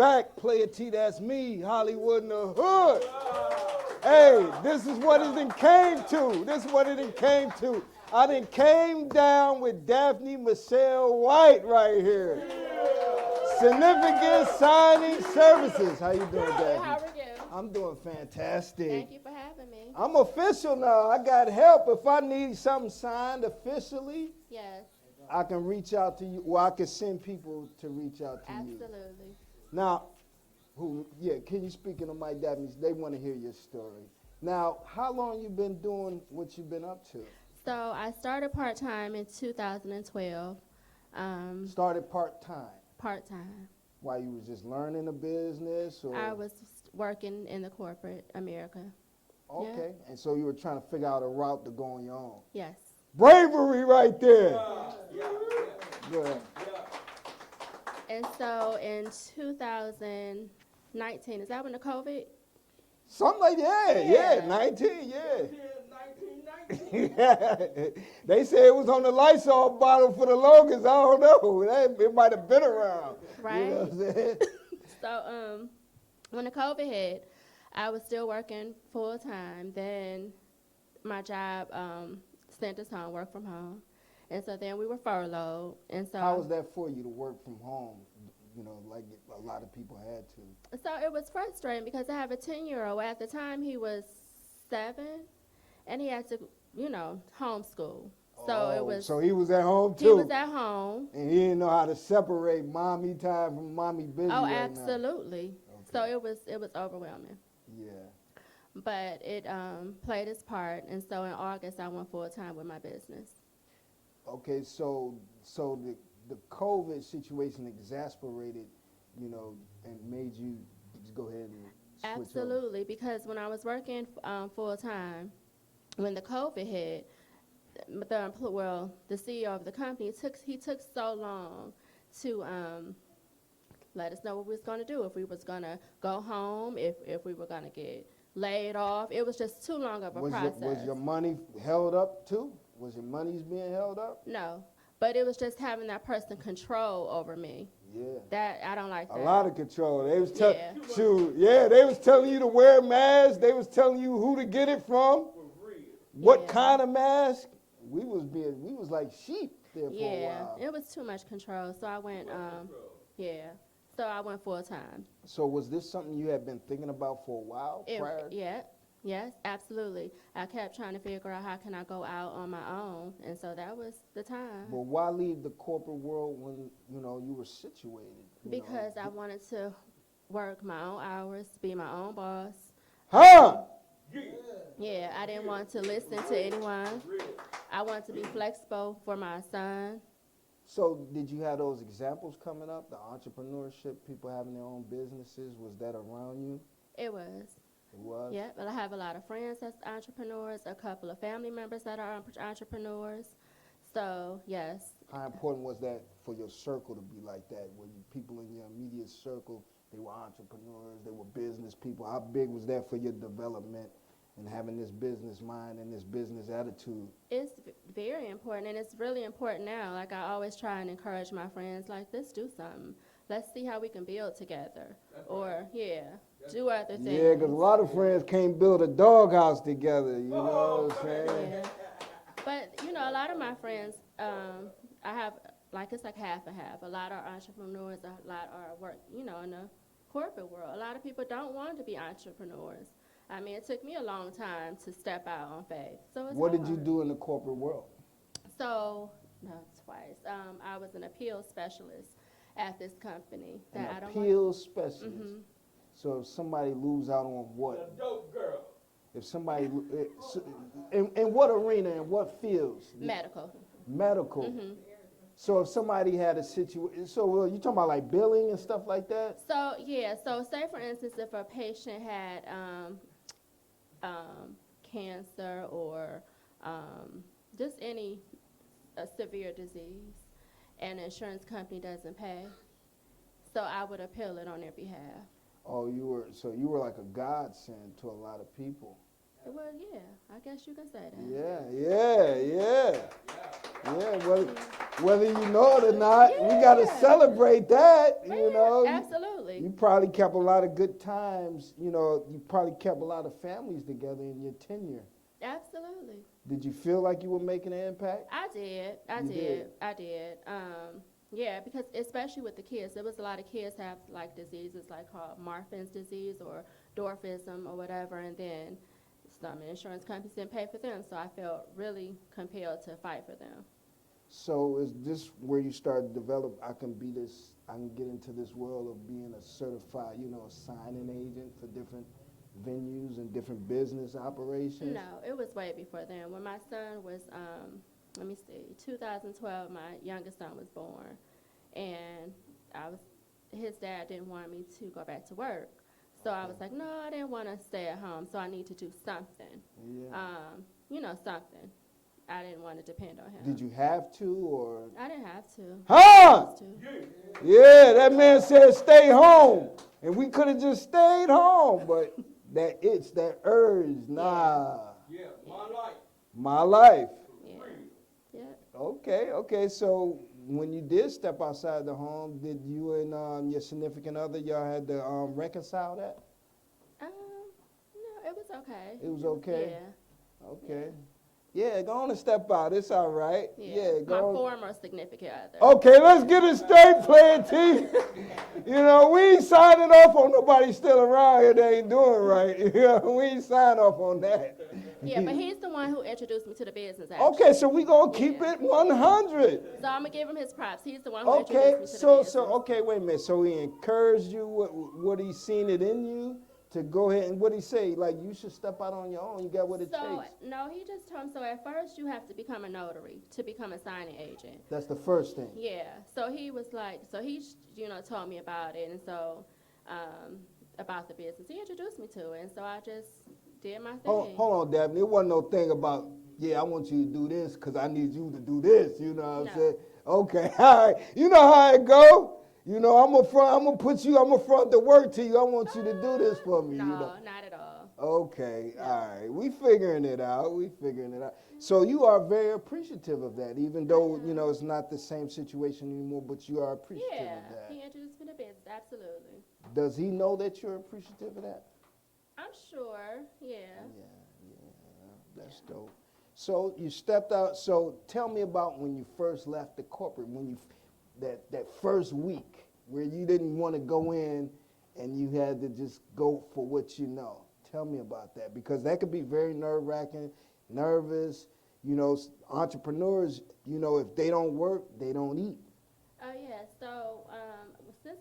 back, Player T, that's me, Hollywood in the hood. Hey, this is what it done came to. This is what it done came to. I done came down with Daphne Michelle White right here. Significant Signing Services. How you doing, Daphne? How are you? I'm doing fantastic. Thank you for having me. I'm official now. I got help. If I need something signed officially, Yes, I can reach out to you, or I can send people to reach out to you. absolutely. Now, can you speak in the mic, Daphne? They want to hear your story. Now, how long you been doing what you've been up to? So I started part-time in 2012. Started part-time. Part-time. While you was just learning the business? Or? I was working in the corporate America. Okay, and so you were trying to figure out a route to go on your own. Yes. Bravery right there. Good. And so in 2019, is that when the COVID? Something like that, yeah, 19, yeah. They say it was on the Lysol bottle for the longest. I don't know. It might have been around. Right. You know what I'm saying? So when the COVID hit, I was still working full time. Then my job sent us home, work from home. And so then we were furloughed. And so How was that for you to work from home? You know, like a lot of people had to. So it was frustrating because I have a 10-year-old. At the time, he was 7, and he had to, homeschool. So it was. So he was at home too. He was at home. And he didn't know how to separate mommy time from mommy busy. Oh, right absolutely. Okay. So it was overwhelming. Yeah. But it played its part, and so in August I went full time with my business. Okay, so the COVID situation exasperated, and made you just go ahead and switch Absolutely, because when I was working full time, when the COVID hit, the CEO of the company took so long to let us know what we was going to do, if we was going to go home, if we were going to get laid off. It was just too long of a process. Was your money held up too? Was your money's being held up? No, but it was just having that person control over me. Yeah. That I don't like that. A lot of control. They was Yeah. they was telling you to wear masks. They was telling you who to get it from. What Yeah. kind of mask? We was like sheep there for a while. Yeah, it was too much control. So I went So I went full time. So was this something you had been thinking about for a while prior? Yes, absolutely. I kept trying to figure out how can I go out on my own, and so that was the time. But why leave the corporate world when you were situated? Because I wanted to work my own hours, be my own boss. Huh? Yeah, I didn't want to listen to anyone. I wanted to be flexible for my son. So did you have those examples coming up, the entrepreneurship, people having their own businesses? Was that around you? It was. It was? Yeah, but I have a lot of friends that's entrepreneurs, a couple of family members that are entrepreneurs. So, yes. How important was that for your circle to be like that? Were you people in your immediate circle, they were entrepreneurs, they were business people? How big was that for your development and having this business mind and this business attitude? It's very important, and it's really important now. Like, I always try and encourage my friends, like, let's do something. Let's see how we can build together. Do other things. Yeah, because a lot of friends can't build a doghouse together, you know what I'm saying? Yeah. But, a lot of my friends, I have, it's like half and half. A lot are entrepreneurs, a lot are work, in the corporate world. A lot of people don't want to be entrepreneurs. I mean, it took me a long time to step out on faith. So it's What did hard. you do in the corporate world? So, twice. I was an appeals specialist at this company. An appeals specialist. Mm-hmm. So if somebody lose out on what? A dope girl. If somebody, in what arena, in what fields? Medical. Medical. Mm-hmm. So if somebody had a situation, so you talking about like billing and stuff like that? So, so say for instance, if a patient had cancer or just any severe disease, and the insurance company doesn't pay, so I would appeal it on their behalf. Oh, you were like a godsend to a lot of people. Well, yeah, I guess you can say that. Whether you know it or not, we got to celebrate that, Yeah, absolutely. You probably kept a lot of good times. You know, you probably kept a lot of families together in your tenure. Absolutely. Did you feel like you were making an impact? I did. I did. Yeah, because especially with the kids, there was a lot of kids have like diseases like called Marfan's disease or dwarfism or whatever, and then some insurance companies didn't pay for them, so I felt really compelled to fight for them. So is this where you start to develop, I can get into this world of being a certified, a signing agent for different venues and different business operations? No, it was way before then. When my son was, let me see, 2012, my youngest son was born, and his dad didn't want me to go back to work. So I was like, no, I didn't want to stay at home, so I need to do something. Yeah. Something. I didn't want to depend on him. Did you have to, or? I didn't have to. Huh? Yeah, that man said stay home. And we could have just stayed home, but that itch, that urge, nah. Yeah, my life. My life. Yeah. Yeah. Okay. So when you did step outside the home, did you and your significant other, y'all had to reconcile that? No, it was okay. It was okay? Yeah. Okay. Yeah, go on and step out. It's all right. Yeah. Go My on. former significant other. Okay, let's get it straight, Player T. We ain't signing off on nobody still around here that ain't doing right. We ain't signing off on that. Yeah, but he's the one who introduced me to the business, actually. Okay, so we gonna keep it 100. So I'm gonna give him his props. He's the one who Okay, introduced me to the business. okay, wait a minute. So he encouraged you. What he seen it in you to go ahead, and what he say? Like, you should step out on your own. You got what it takes. No, he just told him, so at first you have to become a notary to become a signing agent. That's the first thing. Yeah, so he was like, told me about it, and so, about the business. He introduced me to it, and so I just did my thing. Hold on, Daphne. It wasn't no thing about, I want you to do this because I need you to do this. You know what I'm saying? Okay, all right. You know how it go. I'm gonna front the work to you. I want you to do this for me. No, not at all. Okay, all right. We figuring it out. So you are very appreciative of that, even though, it's not the same situation anymore, but you are appreciative of that. Yeah, he introduced me to business, absolutely. Does he know that you're appreciative of that? I'm sure, yeah. Yeah, that's dope. So you stepped out. So tell me about when you first left the corporate, that first week where you didn't want to go in and you had to just go for what you know. Tell me about that, because that could be very nerve-wracking, nervous. Entrepreneurs, if they don't work, they don't eat. Oh, yeah. So, since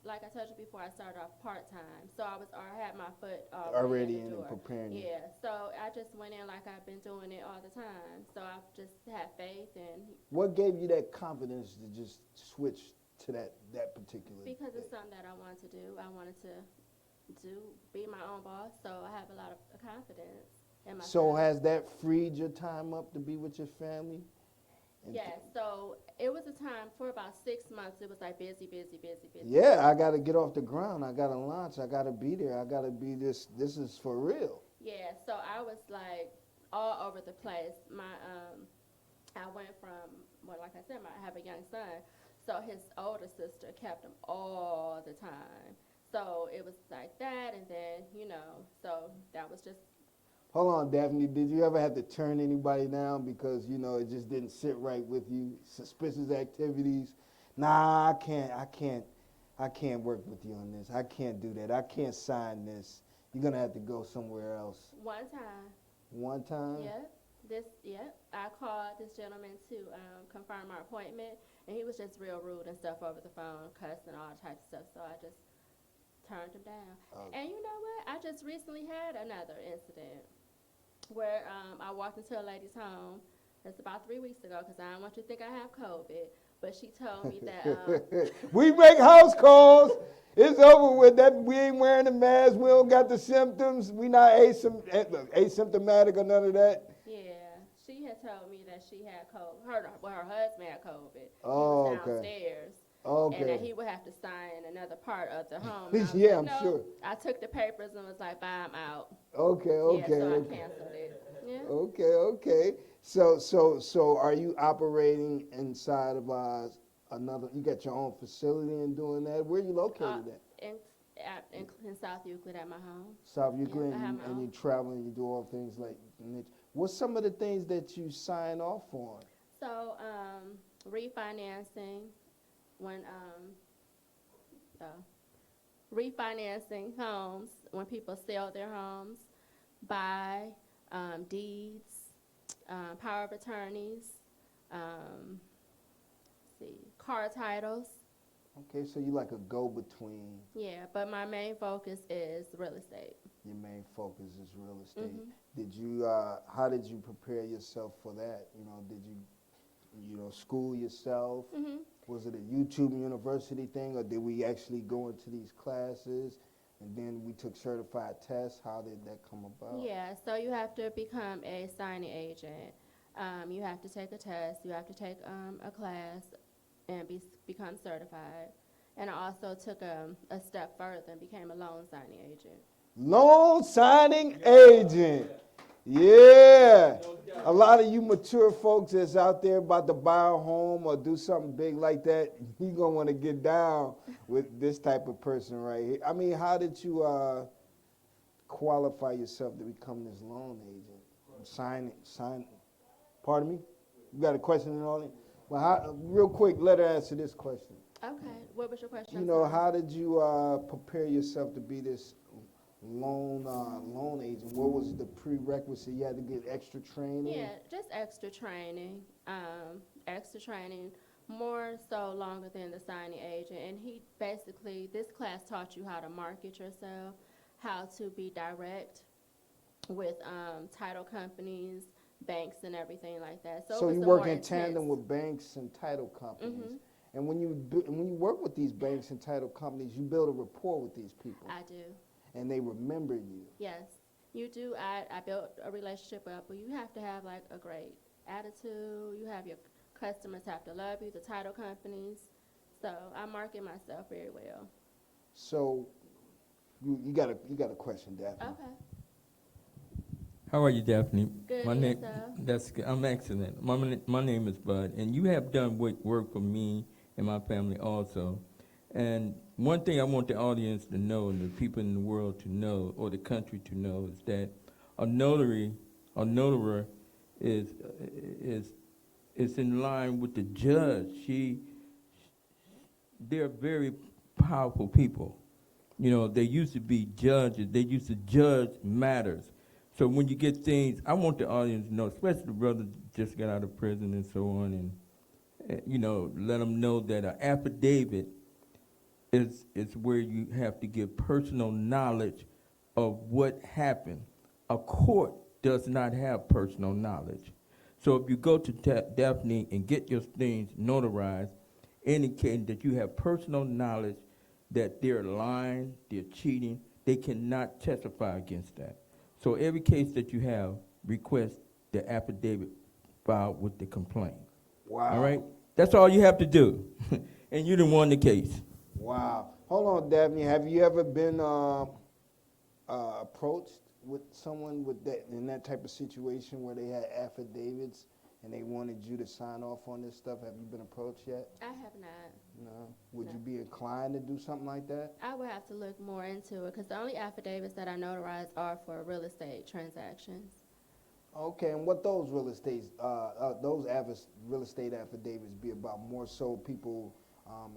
like I told you before, I started off part-time. So I had my foot already in the door. Preparing. Yeah. So I just went in like I've been doing it all the time. So I've just had faith. And what gave you that confidence to just switch to that particular? Because it's something that I wanted to do. I wanted to be my own boss. So I have a lot of confidence in myself. So has that freed your time up to be with your family? Yeah, so it was a time for about 6 months. It was like busy. Yeah, I got to get off the ground. I got to launch. I got to be there. I got to be this. This is for real. Yeah, so I was like all over the place. I went from, like I said, I have a young son. So his older sister kept him all the time. So it was like that, and then, so that was just. Hold on, Daphne. Did you ever have to turn anybody down because, it just didn't sit right with you? Suspicious activities? Nah, I can't work with you on this. I can't do that. I can't sign this. You're going to have to go somewhere else. One time. One time? Yeah. I called this gentleman to confirm our appointment, and he was just real rude and stuff over the phone, cussing, all types of stuff, so I just turned him down. Okay. And you know what? I just recently had another incident where I walked into a lady's home. That's about 3 weeks ago, because I don't want you to think I have COVID. But she told me that we make house calls. It's over with that. We ain't wearing a mask. We don't got the symptoms. We not asymptomatic or none of that. Yeah, she had told me that she had COVID. Her husband had COVID. Oh, he was downstairs. Okay. And that he would have to sign another part of the home. Yeah, like, I'm sure. I took the papers and was like, bye, I'm out. Okay. Yeah, so I canceled it. Yeah. Okay. So are you operating inside of another? You got your own facility and doing that. Where are you located at? In in South Euclid at my home. South Euclid, I have my and own. you travel and you do all things like niche. What's some of the things that you sign off on? So refinancing when uh, refinancing homes when people sell their homes, buy deeds, power of attorneys, um, see, car titles. Okay, so you like a go-between. Yeah, but my main focus is real estate. Your main focus is real estate. Mhm. Did you? How did you prepare yourself for that? Did you, school yourself? Mhm. Was it a YouTube University thing, or did we actually go into these classes, and then we took certified tests? How did that come about? Yeah, so you have to become a signing agent. You have to take a test. You have to take a class and become certified. And I also took a step further and became a loan signing agent. Loan signing agent. Yeah. A lot of you mature folks that's out there about to buy a home or do something big like that, you going to want to get down with this type of person right here. I mean, how did you qualify yourself to become this loan agent? Sign. Pardon me? You got a question in all? Well, real quick, let her answer this question. Okay, what was your question? You I'm know, sorry. how did you prepare yourself to be this loan agent? What was the prerequisite? You had to get extra training? Yeah, just extra training, more so longer than the signing agent. And this class taught you how to market yourself, how to be direct with title companies, banks, and everything like that. So it So was you a work more in tandem intense. with banks and title companies. Mhm. And when you work with these banks and title companies, you build a rapport with these people, I do. and they remember you. Yes, you do. I built a relationship up, but you have to have like a great attitude. You have your customers have to love you, the title companies. So I market myself very well. So you got a question, Daphne. Okay, How are you, Daphne? good My and name, yourself. that's good. I'm excellent. My name is Bud, and you have done work for me and my family also. And one thing I want the audience to know, and the people in the world to know, or the country to know, is that a notary, a notary, is is is in line with the judge. They're very powerful people. They used to be judges. They used to judge matters. So when you get things, I want the audience to know, especially the brother just got out of prison and so on, and let them know that an affidavit is where you have to give personal knowledge of what happened. A court does not have personal knowledge. So if you go to Daphne and get your things notarized, indicating that you have personal knowledge that they're lying, they're cheating, they cannot testify against that. So every case that you have, request the affidavit filed with the complaint. Wow. All right? That's all you have to do. And you done won the case. Wow. Hold on, Daphne. Have you ever been approached with someone with that in that type of situation where they had affidavits and they wanted you to sign off on this stuff? Have you been approached yet? I have not. No. Would No. you be inclined to do something like that? I would have to look more into it because the only affidavits that I notarize are for real estate transactions. Okay, and what those real estate affidavits be about? More so people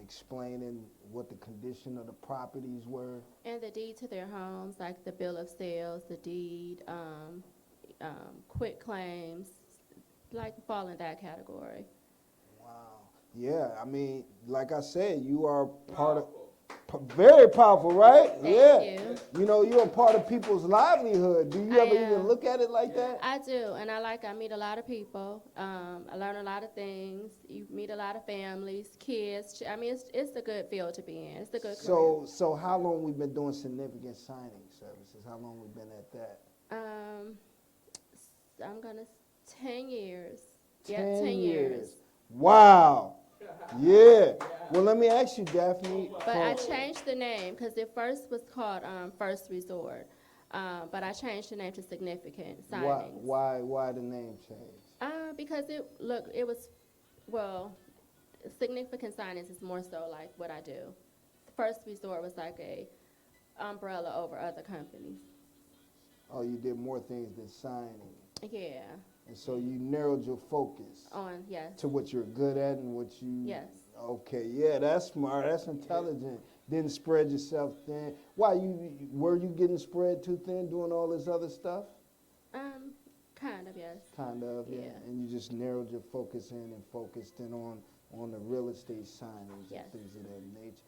explaining what the condition of the properties were. And the deed to their homes, like the bill of sales, the deed, quit claims, like fall in that category. Wow. Yeah, I mean, like I said, you are part of very powerful, right? Thank Yeah. you. You're a part of people's livelihood. Do you I ever even am. look at it like that? I do, and I meet a lot of people. I learn a lot of things. You meet a lot of families, kids. I mean, it's a good field to be in. It's a good career. So how long we been doing significant signing services? How long we been at that? I'm gonna 10 years. 10 years. Wow. Yeah. Well, let me ask you, Daphne. But I changed the name because it first was called First Resort. But I changed the name to Significant Signings. Why the name change? Because Significant Signings is more so like what I do. First Resort was like a umbrella over other companies. Oh, you did more things than signing. Yeah. And so you narrowed your focus On, yes. to what you're good at and what you... Yes. Okay, yeah, that's smart. That's intelligent. Didn't spread yourself thin. Why, were you getting spread too thin doing all this other stuff? Kind of, yes. Kind of, yeah. Yeah. And you just narrowed your focus in and focused in on the real estate signings Yes. and things of that nature.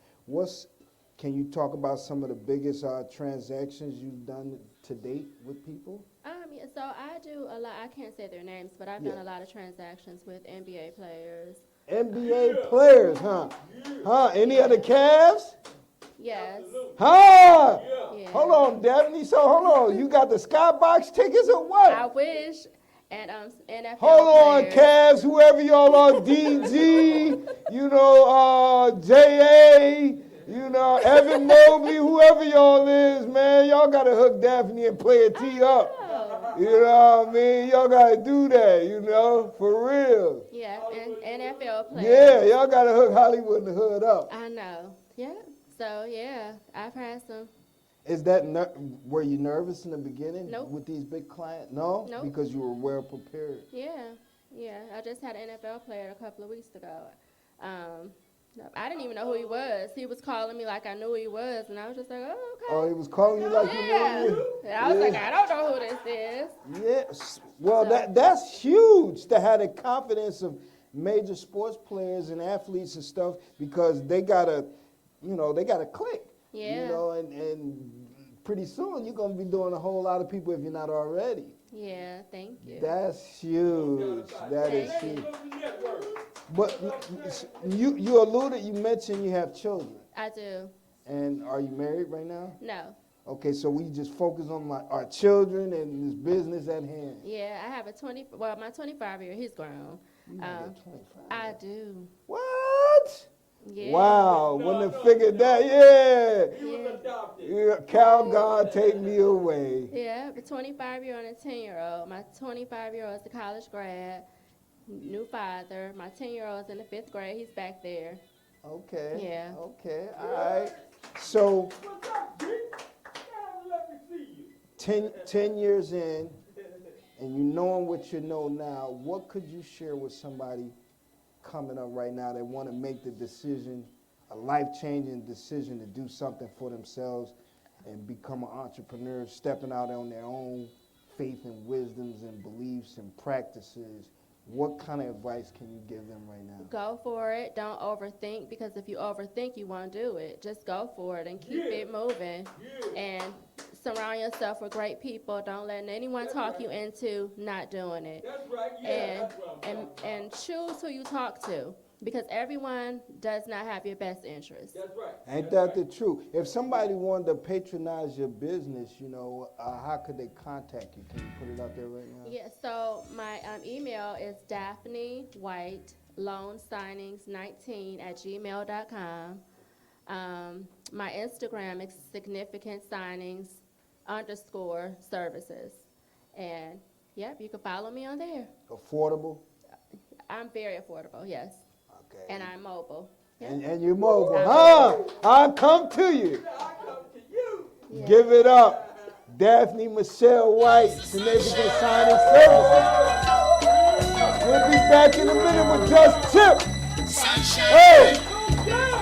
Can you talk about some of the biggest transactions you've done to date with people? Yeah, so I do a lot. I can't say their names, but I've done a lot of transactions with NBA players. NBA players, huh? Huh? Any other Cavs? Yes. Huh? Yeah. Hold on, Daphne. So hold on. You got the skybox tickets or what? I wish. And NFL Hold on, players. Cavs, whoever y'all are, DG, JA, Evan Mobley, whoever y'all is, man, y'all got to hook Daphne and play a tee up. You know what I mean? Y'all got to do that, for real. Yeah, and NFL players. Yeah, y'all got to hook Hollywood and the hood up. I know. Yeah. So, yeah, I've had some. Is that, were you nervous in the beginning Nope. with these big clients? No? Nope. Because you were well prepared. Yeah. I just had an NFL player a couple of weeks ago. I didn't even know who he was. He was calling me like I knew who he was, and I was just like, oh, okay. Oh, he was calling you like you Yeah. knew him? And I was like, I don't know who this is. Yes. Well, So- that's huge to have the confidence of major sports players and athletes and stuff because they gotta click. Yeah. And pretty soon you're gonna be doing a whole lot of people if you're not already. Yeah, thank you. That's huge. That is Thank huge. But you mentioned you have children. I do. And are you married right now? No. Okay, so we just focus on our children and this business at hand. Yeah, I have my 25-year, he's grown. You might get 25. I do. What? Yeah. Wow, wouldn't have figured that. Yeah. He was adopted. Yeah, Cal God, take me away. Yeah, the 25-year-old and a 10-year-old. My 25-year-old is a college grad, new father. My 10-year-old is in the 5th grade. He's back there. Okay. Yeah. Okay, all right. So What's up, G? Let me see you. 10 years in, and you knowing what you know now, what could you share with somebody coming up right now that want to make the decision, a life-changing decision to do something for themselves and become an entrepreneur, stepping out on their own faith and wisdoms and beliefs and practices? What kind of advice can you give them right now? Go for it. Don't overthink, because if you overthink, you won't do it. Just go for it and keep it moving. And surround yourself with great people. Don't let anyone talk you into not doing it. That's right, yeah. And That's what I'm talking about. and choose who you talk to, because everyone does not have your best interest. That's right. Ain't that the truth? If somebody wanted to patronize your business, how could they contact you? Can you put it out there right now? Yeah, so my email is Daphne White Loan Signings 19@gmail.com. My Instagram is significant signings _services. And yep, you can follow me on there. Affordable? I'm very affordable, yes. Okay. And I'm mobile. Yep. And you're mobile, huh? I'll come to you. I come to you. Yeah. Give it up. Daphne Michelle White, Significant Signing Services. We'll be back in a minute with Just Tip.